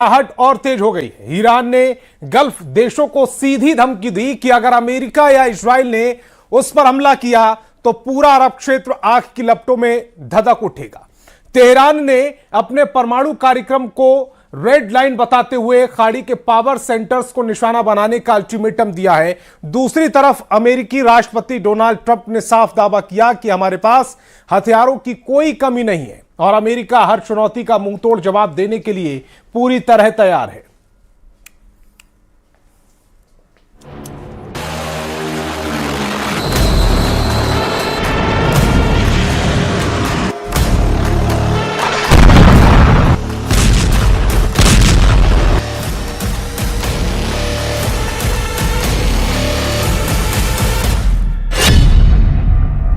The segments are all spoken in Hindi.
आहट और तेज हो गई है। ईरान ने गल्फ देशों को सीधी धमकी दी कि अगर अमेरिका या इस्राइल ने उस पर हमला किया तो पूरा अरब क्षेत्र आग की लपटों में धधक उठेगा। तेहरान ने अपने परमाणु कार्यक्रम को रेड लाइन बताते हुए खाड़ी के पावर सेंटर्स को निशाना बनाने का अल्टीमेटम दिया है। दूसरी तरफ अमेरिकी राष्ट्रपति डोनाल्ड ट्रंप ने साफ दावा किया कि हमारे पास हथियारों की कोई कमी नहीं है और अमेरिका हर चुनौती का मुंहतोड़ जवाब देने के लिए पूरी तरह तैयार है।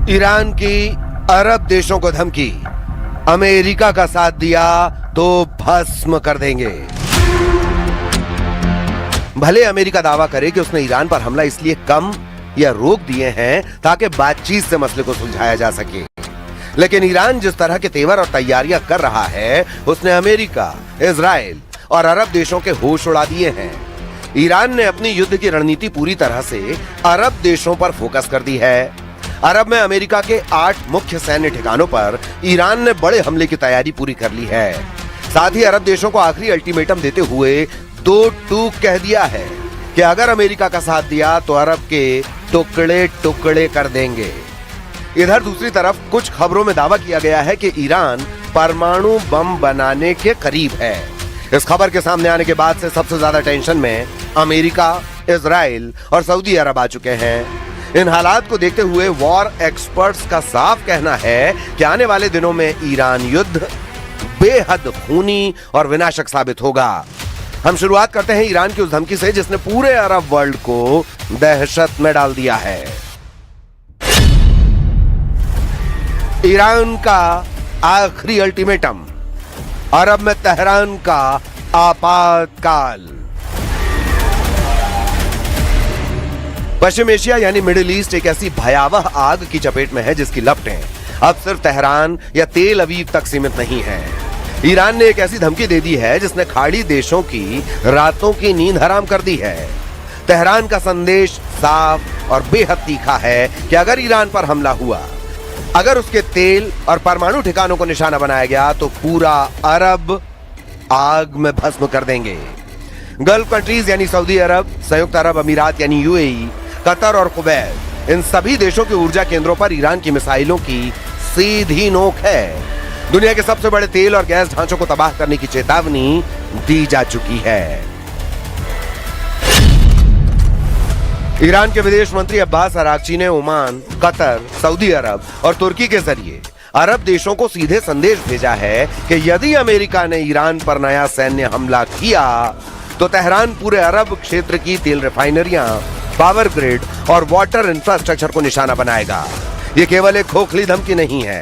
ईरान की अरब देशों को धमकी, अमेरिका का साथ दिया तो भस्म कर देंगे। भले अमेरिका दावा करे कि उसने ईरान पर हमला इसलिए कम या रोक दिए हैं ताकि बातचीत से मसले को सुलझाया जा सके, लेकिन ईरान जिस तरह के तेवर और तैयारियां कर रहा है उसने अमेरिका, इजराइल और अरब देशों के होश उड़ा दिए हैं। ईरान ने अपनी युद्ध की रणनीति पूरी तरह से अरब देशों पर फोकस कर दी है। अरब में अमेरिका के 8 मुख्य सैन्य ठिकानों पर ईरान ने बड़े हमले की तैयारी पूरी कर ली है। साथ ही अरब देशों को आखिरी अल्टीमेटम देते हुए 2 टूक कह दिया है कि अगर अमेरिका का साथ दिया तो अरब के टुकड़े टुकड़े कर देंगे। इधर दूसरी तरफ कुछ खबरों में दावा किया गया है कि ईरान परमाणु बम बनाने के करीब है। इस खबर के सामने आने के बाद से सबसे ज्यादा टेंशन में अमेरिका, इजराइल और सऊदी अरब आ चुके हैं। इन हालात को देखते हुए वॉर एक्सपर्ट्स का साफ कहना है कि आने वाले दिनों में ईरान युद्ध बेहद खूनी और विनाशक साबित होगा। हम शुरुआत करते हैं ईरान की उस धमकी से जिसने पूरे अरब वर्ल्ड को दहशत में डाल दिया है। ईरान का आखिरी अल्टीमेटम, अरब में तेहरान का आपातकाल। पश्चिम एशिया यानी मिडिल ईस्ट एक ऐसी भयावह आग की चपेट में है जिसकी लपटें अब सिर्फ तेहरान या तेल अवीव तक सीमित नहीं है। ईरान ने एक ऐसी धमकी दे दी है जिसने खाड़ी देशों की रातों की नींद हराम कर दी है। तेहरान का संदेश साफ और बेहद तीखा है कि अगर ईरान पर हमला हुआ, अगर उसके तेल और परमाणु ठिकानों को निशाना बनाया गया तो पूरा अरब आग में भस्म कर देंगे। गल्फ कंट्रीज यानी सऊदी अरब, संयुक्त अरब अमीरात यानी यूएई, कतर और कुवैत, इन सभी देशों के ऊर्जा केंद्रों पर ईरान की मिसाइलों की सीधी नोक है। दुनिया के सबसे बड़े तेल और गैस ढांचों को तबाह करने की चेतावनी दी जा चुकी है। ईरान के विदेश मंत्री अब्बास अरागची ने ओमान, कतर, सऊदी अरब और तुर्की के जरिए अरब देशों को सीधे संदेश भेजा है कि यदि अमेरिका ने ईरान पर नया सैन्य हमला किया तो तेहरान पूरे अरब क्षेत्र की तेल रिफाइनरियां, पावर ग्रिड और वाटर इंफ्रास्ट्रक्चर को निशाना बनाएगा। ये केवल एक खोखली धमकी नहीं है,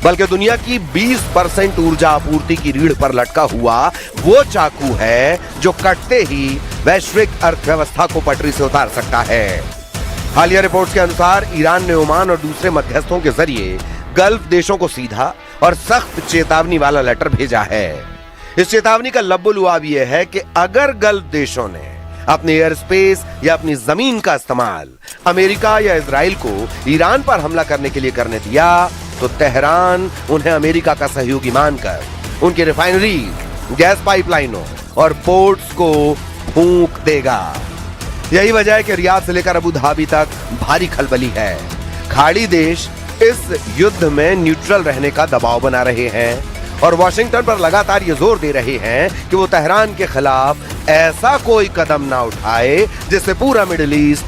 बल्कि दुनिया की 20% ऊर्जा आपूर्ति की रीढ़ पर लटका हुआ वो चाकू है जो कटते ही वैश्विक अर्थव्यवस्था को पटरी से उतार सकता है। हालिया रिपोर्ट्स के अनुसार ईरान ने ओमान और दूसरे मध्यस्थों के जरिए गल्फ देशों को सीधा और सख्त चेतावनी वाला लेटर भेजा है। इस चेतावनी का लब्बुलुआब यह है कि अगर गल्फ देशों ने अपने एयर स्पेस या अपनी जमीन का इस्तेमाल अमेरिका या इजराइल को ईरान पर हमला करने के लिए करने दिया तो तेहरान उन्हें अमेरिका का सहयोगी मानकर उनकी रिफाइनरी, गैस पाइपलाइनों और पोर्ट्स को फूंक देगा। यही वजह है कि रियाद से लेकर अबू धाबी तक भारी खलबली है। खाड़ी देश इस युद्ध में न्यूट्रल रहने का दबाव बना रहे हैं और वॉशिंगटन पर लगातार ये जोर दे रहे हैं कि वो तेहरान के खिलाफ ऐसा कोई कदम ना उठाए जिससे पूरा मिडिल ईस्ट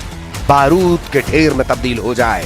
बारूद के ढेर में तब्दील हो जाए.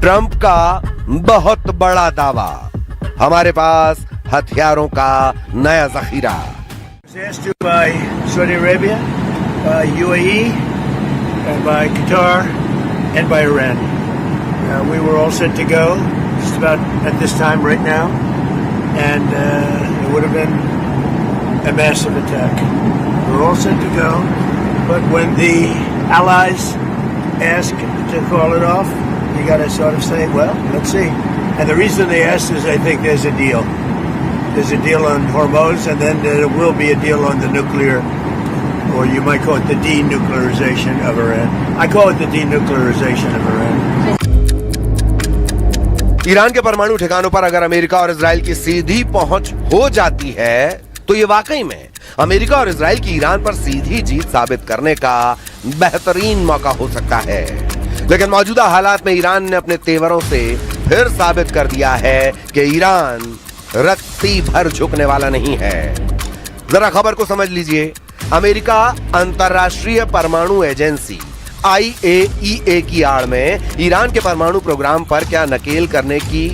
ट्रंप का बहुत बड़ा दावा, हमारे पास हथियारों का नया जखीरा. by Saudi Arabia, by UAE, and by Qatar, and by Iran. We were all set to go just about at this time right now, and it would have been a massive attack. We were all set to go, but when the Allies asked to call it off, you got to sort of say, well, let's see. And the reason they asked is I think there's a deal. There's a deal on Hormuz, and then there will be a deal on the nuclear, or you might call it the denuclearization of Iran. I call it the denuclearization of Iran. Iran के परमाणु ठिकानों पर अगर अमेरिका और इजराइल की सीधी पहुंच हो जाती है तो ये वाकई में अमेरिका और इजराइल की ईरान पर सीधी जीत साबित करने का बेहतरीन मौका हो सकता है। लेकिन मौजूदा हालात में ईरान ने अपने तेवरों से फिर साबित कर दिया है कि ईरान रत्ती भर झुकने वाला नहीं है। जरा खबर को समझ लीजिए। अमेरिका अंतर्राष्ट्रीय परमाणु एजेंसी IAEA की आड़ में ईरान के परमाणु प्रोग्राम पर क्या नकेल करने की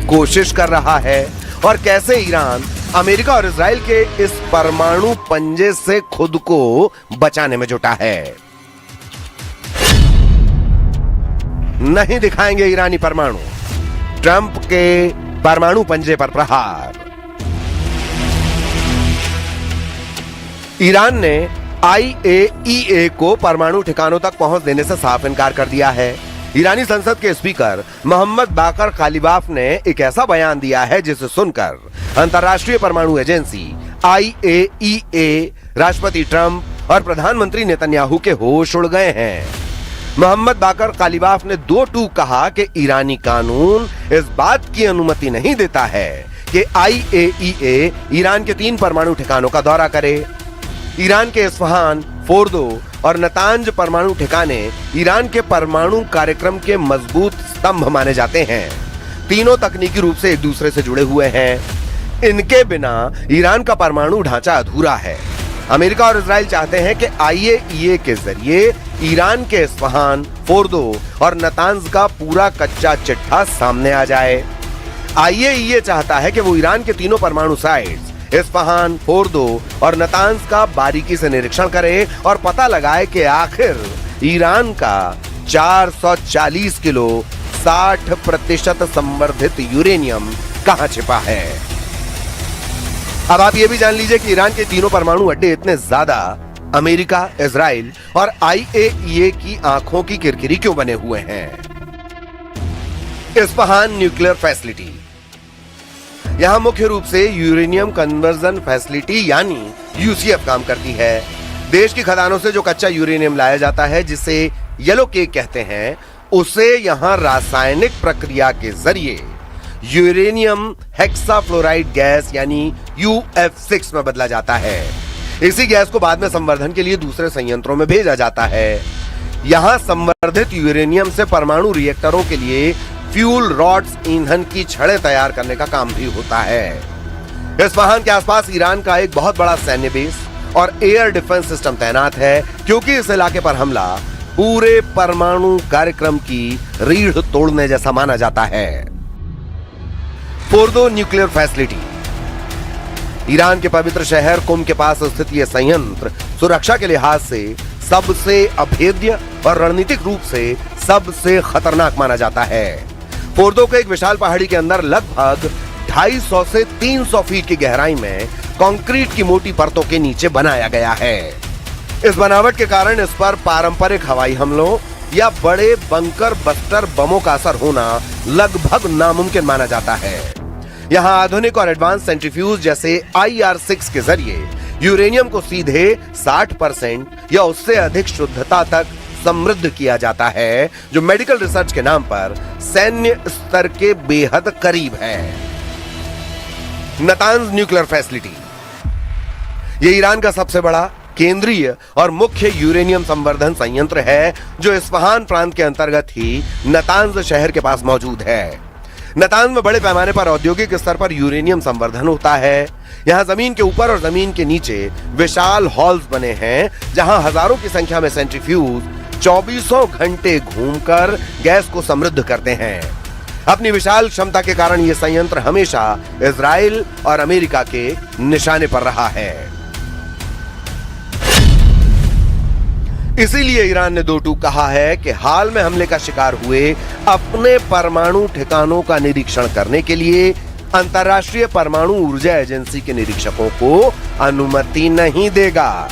कोशिश कर रहा है और कैसे ईरान अमेरिका और इजराइल के इस परमाणु पंजे से खुद को बचाने में जुटा है। नहीं दिखाएंगे ईरानी परमाणु, ट्रंप के परमाणु पंजे पर प्रहार। ईरान ने IAEA को परमाणु ठिकानों तक पहुंच देने से साफ इनकार कर दिया है। ईरानी संसद के स्पीकर मोहम्मद बाकर कालिबाफ ने एक ऐसा बयान दिया है जिसे सुनकर अंतर्राष्ट्रीय परमाणु एजेंसी IAEA, राष्ट्रपति ट्रंप और प्रधानमंत्री नेतन्याहू के होश उड़ गए हैं। मोहम्मद बाकर कालिबाफ ने दो टूक कहा कि ईरानी कानून इस बात की अनुमति नहीं देता है कि IAEA ईरान के 3 परमाणु ठिकानों का दौरा करे। ईरान के इस्फहान, फोर्दो और नतांज परमाणु ठिकाने ईरान के परमाणु कार्यक्रम के मजबूत स्तंभ माने जाते हैं। तीनों तकनीकी रूप से एक दूसरे से जुड़े हुए हैं। इनके बिना ईरान का परमाणु ढांचा अधूरा है। अमेरिका और इजराइल चाहते हैं कि IAEA के जरिए ईरान के इस्फहान, फोर्दो और नतांज का पूरा कच्चा चिट्ठा सामने आ जाए। IAEA चाहता है कि वो ईरान के तीनों परमाणु साइट्स इस्फहान, फोर्दो और नतांज का बारीकी से निरीक्षण करे और पता लगाए कि आखिर ईरान का 440 किलो 60% संवर्धित यूरेनियम कहां छिपा है। अब आप ये भी जान लीजिए कि ईरान के तीनों परमाणु अड्डे इतने ज्यादा अमेरिका, इजराइल और IAEA की आंखों की किरकिरी क्यों बने हुए हैं। इस्फहान न्यूक्लियर फैसिलिटी, यहां मुख्य रूप से यूरेनियम कन्वर्जन फैसिलिटी यानी UCF काम करती है। देश की खदानों से जो कच्चा यूरेनियम लाया जाता है, जिसे येलो केक कहते हैं, उसे यहां रासायनिक प्रक्रिया के जरिए यूरेनियम हेक्साफ्लोराइड गैस यानी UF6 में बदला जाता है। इसी गैस को बाद में संवर्धन के लिए दूसरे संयंत्रों में भेजा जाता है। यहां संवर्धित यूरेनियम से परमाणु रिएक्टरों के लिए फ्यूल रॉड्स, ईंधन की छड़ें तैयार करने का काम भी होता है। इस्फहान के आसपास ईरान का एक बहुत बड़ा सैन्य बेस और एयर डिफेंस सिस्टम तैनात है, क्योंकि इस इलाके पर हमला पूरे परमाणु कार्यक्रम की रीढ़ तोड़ने जैसा माना जाता है। फोर्दो न्यूक्लियर फैसिलिटी, ईरान के पवित्र शहर कुम के पास स्थित यह संयंत्र सुरक्षा के लिहाज से सबसे अभेद्य और रणनीतिक रूप से सबसे खतरनाक माना जाता है। फोर्दो को एक विशाल पहाड़ी के अंदर लगभग 250 से 300 फीट की गहराई में कंक्रीट की मोटी परतों के नीचे बनाया गया है। इस बनावट के कारण इस पर पारंपरिक हवाई हमलों या बड़े बंकर बस्टर बमों का असर होना लगभग नामुमकिन माना जाता है। यहां आधुनिक और एडवांस सेंट्रीफ्यूज जैसे IR6 के जरिए यूरेनियम को सीधे 60% या उससे अधिक शुद्धता तक समृद्ध किया जाता है, जो मेडिकल रिसर्च के नाम पर सैन्य स्तर के बेहद करीब है। नतांज न्यूक्लियर फैसिलिटी, यह ईरान का सबसे बड़ा केंद्रीय और मुख्य यूरेनियम संवर्धन संयंत्र है, जो इस्फहान प्रांत के अंतर्गत ही नतांज शहर के पास मौजूद है। नतांज में बड़े पैमाने पर औद्योगिक स्तर पर यूरेनियम संवर्धन होता है। यहां जमीन के ऊपर और जमीन के नीचे विशाल हॉल्स बने हैं, जहां हजारों की संख्या में सेंट्रीफ्यूज 24 घंटे घूमकर गैस को समृद्ध करते हैं। अपनी विशाल क्षमता के कारण यह संयंत्र हमेशा इजराइल और अमेरिका के निशाने पर रहा है। इसीलिए ईरान ने दो टूक कहा है कि हाल में हमले का शिकार हुए अपने परमाणु ठिकानों का निरीक्षण करने के लिए अंतर्राष्ट्रीय परमाणु ऊर्जा एजेंसी के निरीक्षकों को अनुमति नहीं देगा।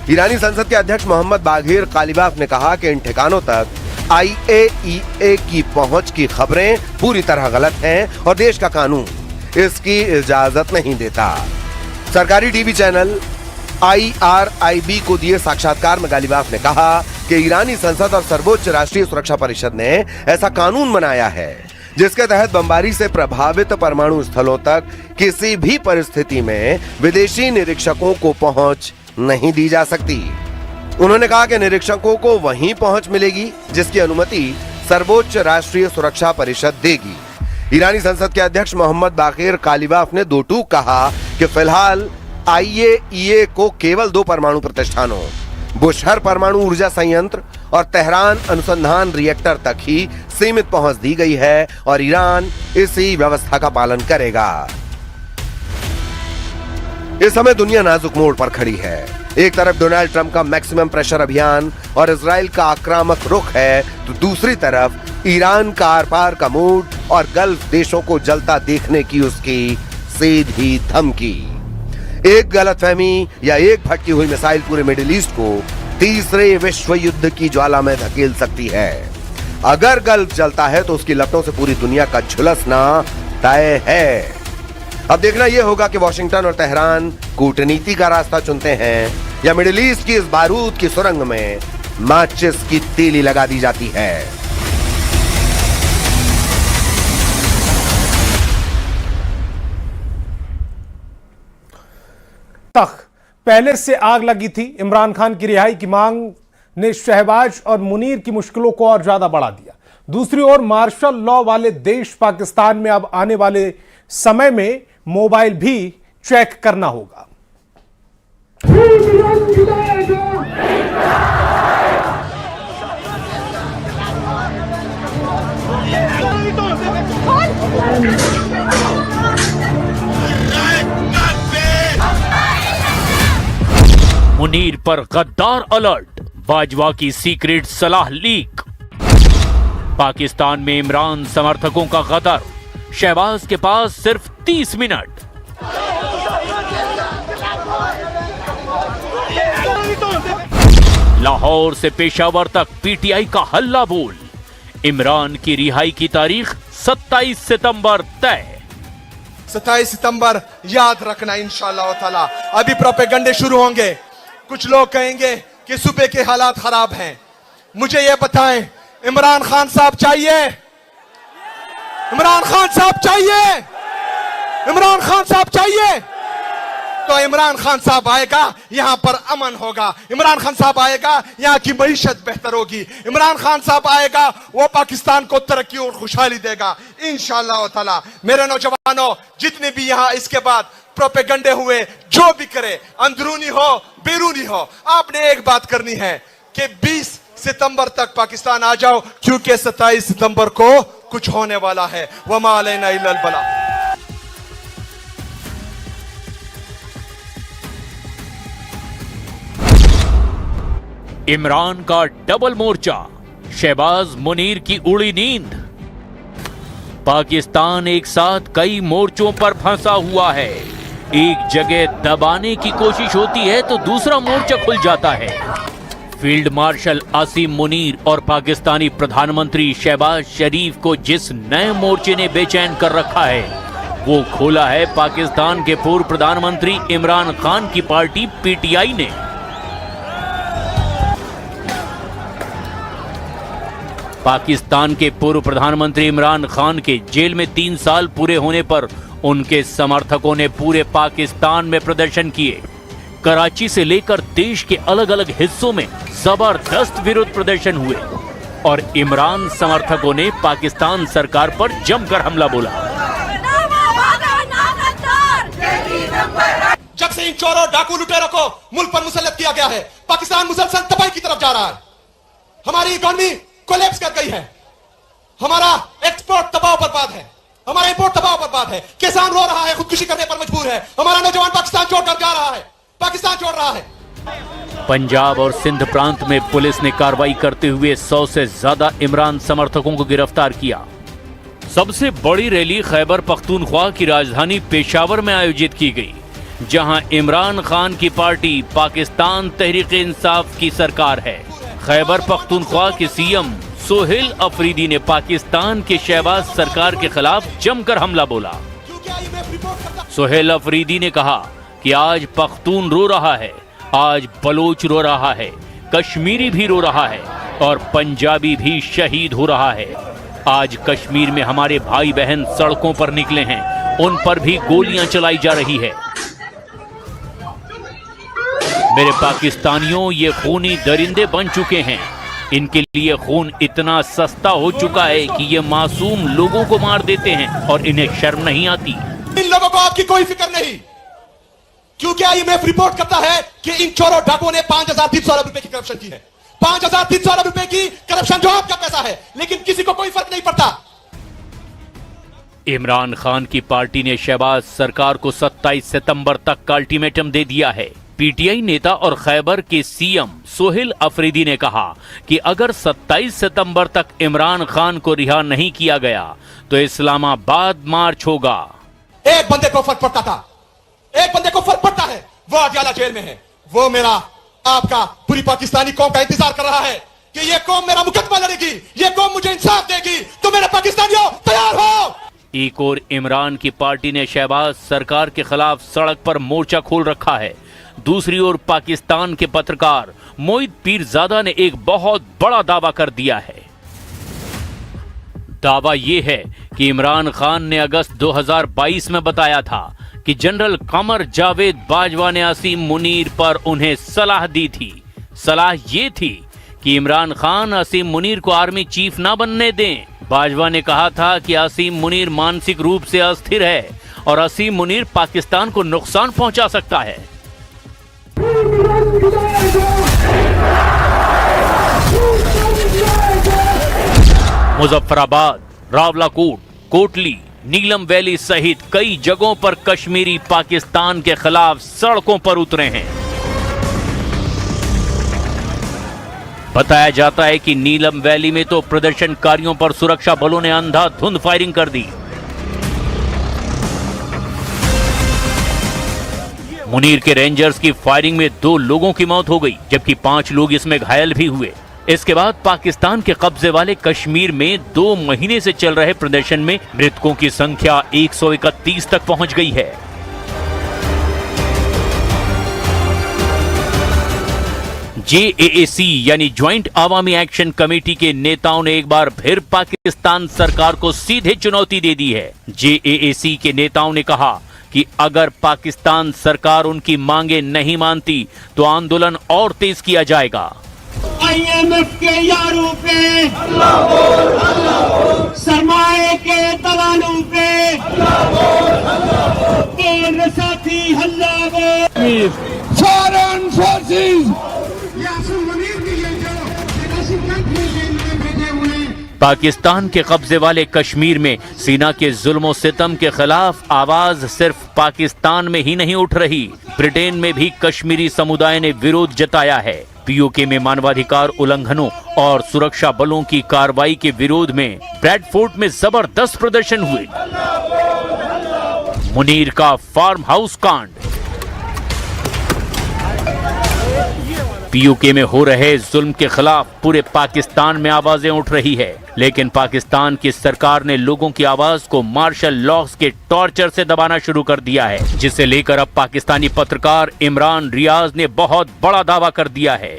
ईरानी संसद के अध्यक्ष मोहम्मद बाघिर कालिबाफ ने कहा कि इन ठिकानों तक IAEA की पहुंच की खबरें पूरी तरह गलत हैं और देश का कानून इसकी इजाजत नहीं देता। सरकारी टीवी चैनल IRIB को दिए साक्षात्कार में गालिबाफ ने कहा कि ईरानी संसद और सर्वोच्च राष्ट्रीय सुरक्षा परिषद ने ऐसा कानून बनाया है जिसके तहत बमबारी से प्रभावित परमाणु स्थलों तक किसी भी परिस्थिति में विदेशी निरीक्षकों को पहुंच नहीं दी जा सकती। उन्होंने कहा कि निरीक्षकों को वहीं पहुंच मिलेगी जिसकी अनुमति सर्वोच्च राष्ट्रीय सुरक्षा परिषद देगी। ईरानी संसद के अध्यक्ष मोहम्मद बाकिर कालिबाफ ने दो टूक कहा कि फिलहाल IAEA को केवल दो परमाणु प्रतिष्ठानों बुशहर परमाणु ऊर्जा संयंत्र और तेहरान अनुसंधान रिएक्टर तक ही सीमित पहुंच दी गई है और ईरान इसी व्यवस्था का पालन करेगा। इस समय दुनिया नाजुक मोड़ पर खड़ी है। एक तरफ डोनाल्ड ट्रंप का मैक्सिमम प्रेशर अभियान और इजराइल का आक्रामक रुख है, तो दूसरी तरफ ईरान का आर पार का मूड और गल्फ देशों को जलता देखने की उसकी सीधी धमकी। एक गलतफहमी या एक भटकी हुई मिसाइल पूरे मिडिल ईस्ट को तीसरे विश्व युद्ध की ज्वाला में धकेल सकती है। अगर गल्फ जलता है तो उसकी लपटों से पूरी दुनिया का झुलसना तय है। अब देखना यह होगा कि वॉशिंगटन और तेहरान कूटनीति का रास्ता चुनते हैं या मिडिल ईस्ट की इस बारूद की सुरंग में माचिस की तीली लगा दी जाती है। तक पहले से आग लगी थी। इमरान खान की रिहाई की मांग ने शहबाज और मुनीर की मुश्किलों को और ज्यादा बढ़ा दिया। दूसरी ओर मार्शल लॉ वाले देश पाकिस्तान में अब आने वाले समय में मोबाइल भी चेक करना होगा। मुनीर पर गद्दार अलर्ट, बाजवा की सीक्रेट सलाह लीक। पाकिस्तान में इमरान समर्थकों का गदर, शहबाज के पास सिर्फ 30 मिनट। लाहौर से पेशावर तक पीटीआई का हल्ला बोल, इमरान की रिहाई की तारीख 27 सितंबर तय। 27 सितंबर याद रखना इंशाअल्लाह ताला। अभी प्रोपेगंडे शुरू होंगे। कुछ लोग कहेंगे कि सूबे के हालात खराब हैं। मुझे यह बताएं, इमरान खान साहब चाहिए? इमरान खान साहब चाहिए? इमरान खान साहब चाहिए? तो इमरान खान साहब आएगा, यहां पर अमन होगा। इमरान खान साहब आएगा, यहां की मईशत बेहतर होगी। इमरान खान साहब आएगा, वो पाकिस्तान को तरक्की और खुशहाली देगा इंशाअल्लाह ताला। मेरे नौजवानों, जितने भी यहां इसके बाद प्रोपेगंडे हुए, जो भी करे, अंदरूनी हो बैरूनी हो, आपने एक बात करनी है कि 20 सितंबर तक पाकिस्तान आ जाओ, क्योंकि 27 सितंबर को कुछ होने वाला है। वमा अलैना इल्लल बला। इमरान का डबल मोर्चा, शहबाज मुनीर की उड़ी नींद। पाकिस्तान एक साथ कई मोर्चों पर फंसा हुआ है। एक जगह दबाने की कोशिश होती है तो दूसरा मोर्चा खुल जाता है। फील्ड मार्शल आसिम मुनीर और पाकिस्तानी प्रधानमंत्री शहबाज शरीफ को जिस नए मोर्चे ने बेचैन कर रखा है, वो खोला है पाकिस्तान के पूर्व प्रधानमंत्री इमरान खान की पार्टी पीटीआई ने। पाकिस्तान के पूर्व प्रधानमंत्री इमरान खान के जेल में 3 साल पूरे होने पर उनके समर्थकों ने पूरे पाकिस्तान में प्रदर्शन किए। कराची से लेकर देश के अलग अलग हिस्सों में जबरदस्त विरोध प्रदर्शन हुए और इमरान समर्थकों ने पाकिस्तान सरकार पर जमकर हमला बोला। जब से इन चोरों डाकू लुटेरों को मुल्क पर मुसल्लत किया गया है, पाकिस्तान मुसलसल तबाही की तरफ जा रहा है। हमारी इकोनॉमी कोलैप्स कर गई है। हमारा एक्सपोर्ट तबाह बर्बाद है। हमारा इंपोर्ट तबाह बर्बाद है। किसान रो रहा है, खुदकुशी करने पर मजबूर है। हमारा नौजवान पाकिस्तान छोड़कर जा रहा है, पाकिस्तान छोड़ रहा है। पंजाब और सिंध प्रांत में पुलिस ने कार्रवाई करते हुए 100 से ज्यादा इमरान समर्थकों को गिरफ्तार किया। सबसे बड़ी रैली खैबर पख्तूनख्वा की राजधानी पेशावर में आयोजित की गई, जहां इमरान खान की पार्टी पाकिस्तान तहरीक-ए-इंसाफ की सरकार है। खैबर पख्तूनख्वा के सीएम सोहेल अफरीदी ने पाकिस्तान के शहबाज सरकार के खिलाफ जमकर हमला बोला। सोहेल अफरीदी ने कहा कि आज पख्तून रो रहा है, आज बलोच रो रहा है, कश्मीरी भी रो रहा है और पंजाबी भी शहीद हो रहा है। आज कश्मीर में हमारे भाई बहन सड़कों पर निकले हैं, उन पर भी गोलियां चलाई जा रही है। मेरे पाकिस्तानियों, ये खूनी दरिंदे बन चुके हैं। इनके लिए खून इतना सस्ता हो चुका है कि ये मासूम लोगों को मार देते हैं और इन्हें शर्म नहीं आती। इन लोगों को आपकी कोई फिक्र नहीं, क्योंकि IMF रिपोर्ट करता है कि इन चोरों डाकुओं ने 5,300 अरब रुपए की करप्शन की है। 5,300 अरब रुपए की करप्शन जो आपका पैसा है, लेकिन किसी को कोई फर्क नहीं पड़ता। इमरान खान की पार्टी ने शहबाज सरकार को 27 सितंबर तक का अल्टीमेटम दे दिया है। पीटीआई नेता और खैबर के सीएम सोहेल अफरीदी ने कहा कि अगर 27 सितंबर तक इमरान खान को रिहा नहीं किया गया तो इस्लामाबाद मार्च होगा। एक बंदे को फर्क पड़ता था, एक बंदे को फर्क पड़ता है, वो अडयाला जेल में है। वो मेरा, आपका, पूरी पाकिस्तानी कौम का इंतजार कर रहा है कि ये कौम मेरा मुकदमा लड़ेगी, ये कौम मुझे इंसाफ देगी। तो मेरे पाकिस्तानियों तैयार हो। एक और इमरान की पार्टी ने शहबाज सरकार के खिलाफ सड़क पर मोर्चा खोल रखा है। दूसरी ओर पाकिस्तान के पत्रकार मोहित पीरजादा ने एक बहुत बड़ा दावा कर दिया है। दावा यह है कि इमरान खान ने अगस्त 2022 में बताया था कि जनरल कमर जावेद बाजवा ने असीम मुनीर पर उन्हें सलाह दी थी। सलाह ये थी कि इमरान खान असीम मुनीर को आर्मी चीफ ना बनने दें। बाजवा ने कहा था कि असीम मुनीर मानसिक रूप से अस्थिर है और असीम मुनीर पाकिस्तान को नुकसान पहुंचा सकता है। मुजफ्फराबाद, रावलाकोट, कोटली, नीलम वैली सहित कई जगहों पर कश्मीरी पाकिस्तान के खिलाफ सड़कों पर उतरे हैं। बताया जाता है कि नीलम वैली में तो प्रदर्शनकारियों पर सुरक्षा बलों ने अंधाधुंध फायरिंग कर दी। मुनीर के रेंजर्स की फायरिंग में 2 लोगों की मौत हो गई, जबकि 5 लोग इसमें घायल भी हुए। इसके बाद पाकिस्तान के कब्जे वाले कश्मीर में 2 महीने से चल रहे प्रदर्शन में मृतकों की संख्या 131 तक पहुंच गई है। JAAC यानी ज्वाइंट आवामी एक्शन कमेटी के नेताओं ने एक बार फिर पाकिस्तान सरकार को सीधे चुनौती दे दी है। JAAC के नेताओं ने कहा कि अगर पाकिस्तान सरकार उनकी मांगे नहीं मानती तो आंदोलन और तेज किया जाएगा। IMF के यारों पे, सरमाए के दलालों पे, तेरे साथी हल्ला बोल, फॉरेन फोर्सेस, पाकिस्तान के कब्जे वाले कश्मीर में सेना के जुल्म सितम के खिलाफ आवाज सिर्फ पाकिस्तान में ही नहीं उठ रही, ब्रिटेन में भी कश्मीरी समुदाय ने विरोध जताया है। POK में मानवाधिकार उल्लंघनों और सुरक्षा बलों की कार्रवाई के विरोध में ब्रैडफोर्ड में जबरदस्त प्रदर्शन हुए। मुनीर का फार्म हाउस कांड, POK में हो रहे जुल्म के खिलाफ पूरे पाकिस्तान में आवाजें उठ रही है, लेकिन पाकिस्तान की सरकार ने लोगों की आवाज को मार्शल लॉस के टॉर्चर से दबाना शुरू कर दिया है, जिसे लेकर अब पाकिस्तानी पत्रकार इमरान रियाज ने बहुत बड़ा दावा कर दिया है।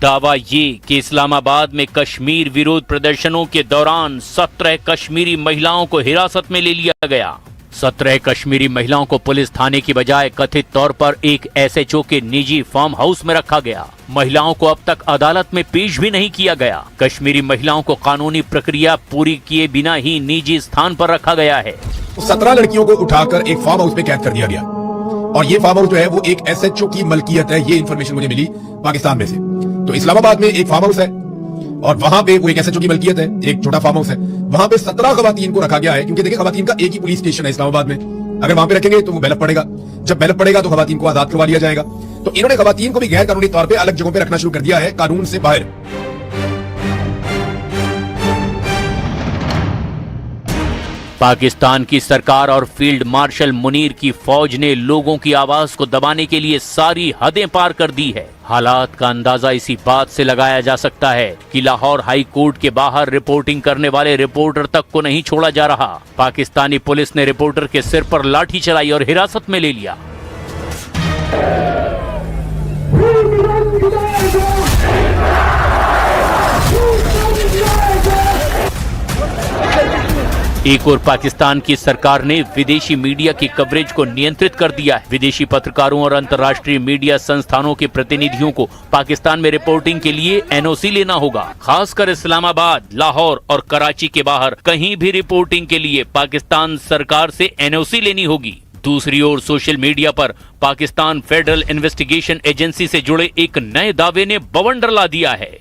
दावा ये कि इस्लामाबाद में कश्मीर विरोध प्रदर्शनों के दौरान 17 कश्मीरी महिलाओं को हिरासत में ले लिया गया। 17 कश्मीरी महिलाओं को पुलिस थाने की बजाय कथित तौर पर एक SHO के निजी फार्म हाउस में रखा गया। महिलाओं को अब तक अदालत में पेश भी नहीं किया गया। कश्मीरी महिलाओं को कानूनी प्रक्रिया पूरी किए बिना ही निजी स्थान पर रखा गया है। 17 लड़कियों को उठाकर एक फार्म हाउस में कैद कर दिया गया और ये फार्म हाउस जो है वो एक SHO की मलकियत है। ये इन्फॉर्मेशन मुझे मिली पाकिस्तान में से। तो इस्लामाबाद में एक फार्म हाउस है और वहां पे वो एक SHO की मलकियत है, एक छोटा फार्म हाउस है। वहां पे 17 खवातीन को रखा गया है, क्योंकि देखिए खवातीन का एक ही पुलिस स्टेशन है इस्लामाबाद में। अगर वहां पे रखेंगे तो वो बैलअप पड़ेगा, जब बैलअप पड़ेगा तो खवातीन को आजाद करवा लिया जाएगा। तो इन्होंने खवातीन को भी गैर कानूनी तौर पे अलग जगहों पे रखना शुरू कर दिया है, कानून से बाहर। पाकिस्तान की सरकार और फील्ड मार्शल मुनीर की फौज ने लोगों की आवाज को दबाने के लिए सारी हदें पार कर दी है। हालात का अंदाजा इसी बात से लगाया जा सकता है कि लाहौर हाई कोर्ट के बाहर रिपोर्टिंग करने वाले रिपोर्टर तक को नहीं छोड़ा जा रहा। पाकिस्तानी पुलिस ने रिपोर्टर के सिर पर लाठी चलाई और हिरासत में ले लिया। एक और पाकिस्तान की सरकार ने विदेशी मीडिया की कवरेज को नियंत्रित कर दिया है। विदेशी पत्रकारों और अंतर्राष्ट्रीय मीडिया संस्थानों के प्रतिनिधियों को पाकिस्तान में रिपोर्टिंग के लिए एनओसी लेना होगा। खासकर इस्लामाबाद, लाहौर और कराची के बाहर कहीं भी रिपोर्टिंग के लिए पाकिस्तान सरकार से एनओसी लेनी होगी। दूसरी ओर सोशल मीडिया पर पाकिस्तान फेडरल इन्वेस्टिगेशन एजेंसी से जुड़े एक नए दावे ने बवंडर ला दिया है।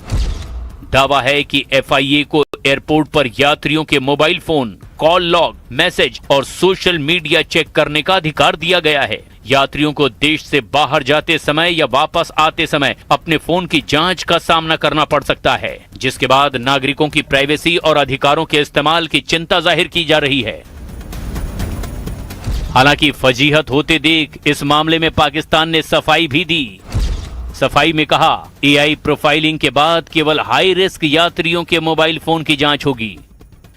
दावा है कि एफआईए को एयरपोर्ट पर यात्रियों के mobile phone, call log, message और सोशल मीडिया चेक करने का अधिकार दिया गया है। यात्रियों को देश से बाहर जाते समय या वापस आते समय अपने फोन की जांच का सामना करना पड़ सकता है, जिसके बाद नागरिकों की प्राइवेसी और अधिकारों के इस्तेमाल की चिंता जाहिर की जा रही है। हालांकि फजीहत होते देख इस मामले में पाकिस्तान ने सफाई भी दी। सफाई में कहा, एआई प्रोफाइलिंग के बाद केवल हाई रिस्क यात्रियों के मोबाइल फोन की जांच होगी,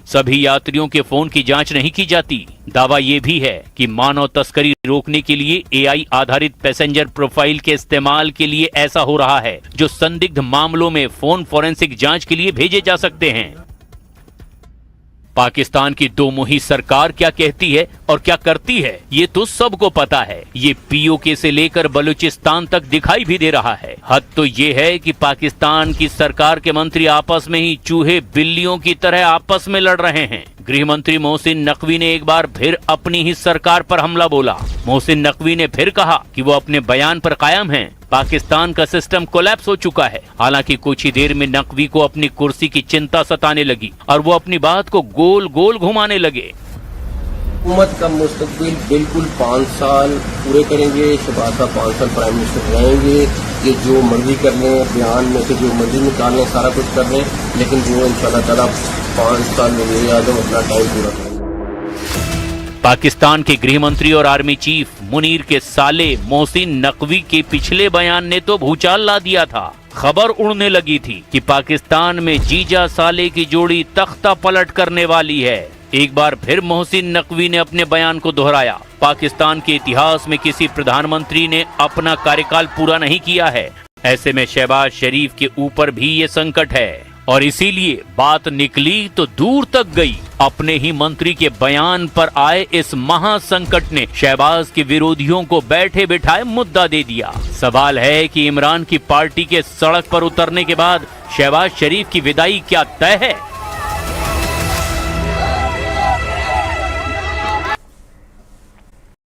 सभी यात्रियों के फोन की जांच नहीं की जाती। दावा यह भी है कि मानव तस्करी रोकने के लिए एआई आधारित पैसेंजर प्रोफाइल के इस्तेमाल के लिए ऐसा हो रहा है, जो संदिग्ध मामलों में फोन फॉरेंसिक जांच के लिए भेजे जा सकते हैं। पाकिस्तान की दोमुही सरकार क्या कहती है और क्या करती है, ये तो सबको पता है। ये पीओके से लेकर बलूचिस्तान तक दिखाई भी दे रहा है। हद तो ये है कि पाकिस्तान की सरकार के मंत्री आपस में ही चूहे बिल्लियों की तरह आपस में लड़ रहे हैं। गृह मंत्री मोहसिन नकवी ने एक बार फिर अपनी ही सरकार पर हमला बोला। मोहसिन नकवी ने फिर कहा कि वो अपने बयान पर कायम हैं। पाकिस्तान का सिस्टम कोलैप्स हो चुका है। हालांकि कुछ ही देर में नकवी को अपनी कुर्सी की चिंता सताने लगी और वो अपनी बात को गोल गोल घुमाने लगे। हुकूमत का मुस्तकबिल बिल्कुल 5 साल पूरे करेंगे। शहबाज साहब 5 साल प्राइम मिनिस्टर रहेंगे। ये जो मर्जी कर लें, बयान में से जो मर्जी निकाल लें, सारा कुछ कर लें, लेकिन वो इंशाल्लाह ताला 5 साल में ये याद अपना टाइम पूरा करेंगे। पाकिस्तान के गृह मंत्री और आर्मी चीफ मुनीर के साले मोहसिन नकवी के पिछले बयान ने तो भूचाल ला दिया था। खबर उड़ने लगी थी कि पाकिस्तान में जीजा साले की जोड़ी तख्ता पलट करने वाली है। एक बार फिर मोहसिन नकवी ने अपने बयान को दोहराया। पाकिस्तान के इतिहास में किसी प्रधानमंत्री ने अपना कार्यकाल पूरा नहीं किया है। ऐसे में शहबाज शरीफ के ऊपर भी ये संकट है और इसीलिए बात निकली तो दूर तक गई। अपने ही मंत्री के बयान पर आए इस महासंकट ने शहबाज के विरोधियों को बैठे बिठाए मुद्दा दे दिया। सवाल है कि इमरान की पार्टी के सड़क पर उतरने के बाद शहबाज शरीफ की विदाई क्या तय है?